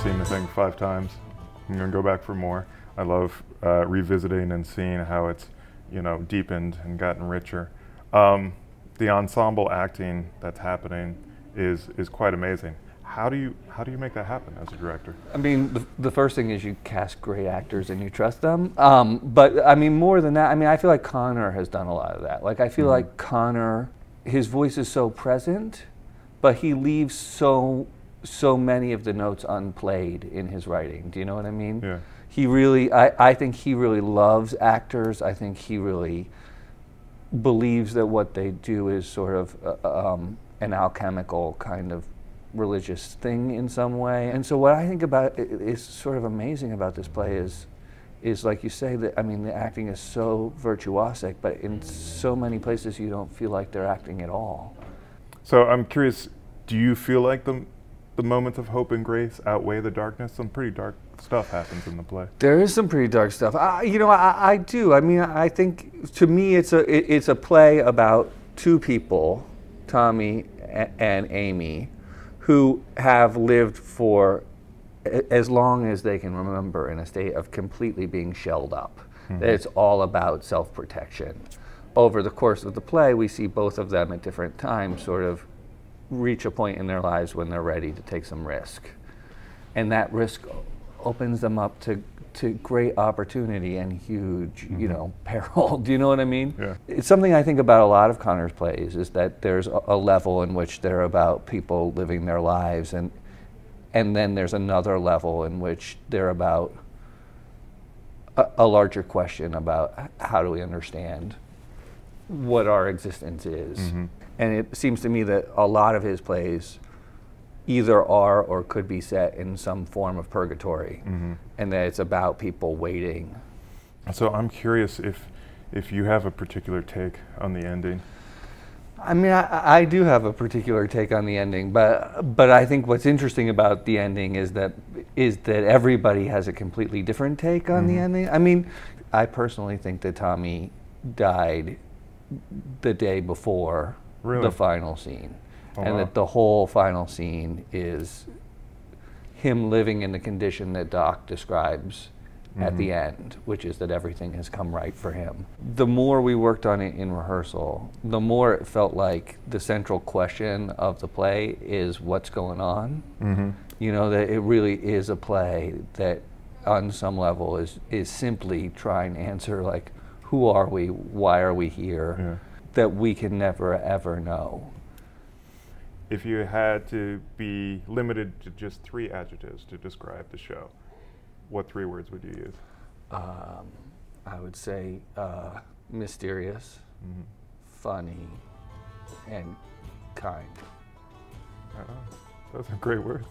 seen the thing 5 times. I'm going to go back for more. I love revisiting and seeing how it's, you know, deepened and gotten richer. The ensemble acting that's happening is quite amazing. How do you make that happen as a director? I mean, the first thing is you cast great actors and you trust them. But I mean, more than that, I mean, I feel like Connor has done a lot of that. Like, I feel like Connor, his voice is so present, but he leaves so many of the notes unplayed in his writing. Do you know what I mean? Yeah. He really, I think he really loves actors. I think he really believes that what they do is sort of an alchemical kind of religious thing in some way. And so what I think about is sort of amazing about this play is like you say, that I mean, the acting is so virtuosic, but in so many places you don't feel like they're acting at all. So I'm curious, do you feel like the moments of hope and grace outweigh the darkness? Some pretty dark stuff happens in the play. There is some pretty dark stuff. You know, I do. I mean, I think to me it's a play about two people, Tommy and Amy, who have lived for as long as they can remember in a state of completely being shelled up. It's all about self-protection. Over the course of the play, we see both of them at different times sort of reach a point in their lives when they're ready to take some risk. And that risk opens them up to great opportunity and huge, you know, peril. Do you know what I mean? Yeah. It's something I think about a lot of Connor's plays, is that there's a level in which they're about people living their lives, and then there's another level in which they're about a larger question about how do we understand what our existence is. And it seems to me that a lot of his plays either are or could be set in some form of purgatory, and that it's about people waiting. So I'm curious if you have a particular take on the ending. I mean, I do have a particular take on the ending, but I think what's interesting about the ending is that everybody has a completely different take on the ending. I mean, I personally think that Tommy died the day before the final scene. And that the whole final scene is him living in the condition that Doc describes at the end, which is that everything has come right for him. The more we worked on it in rehearsal, the more it felt like the central question of the play is what's going on. You know, that it really is a play that on some level is simply trying to answer, like, who are we, why are we here, that we can never ever know. If you had to be limited to just 3 adjectives to describe the show, what 3 words would you use? I would say mysterious, funny, and kind. Those are great words.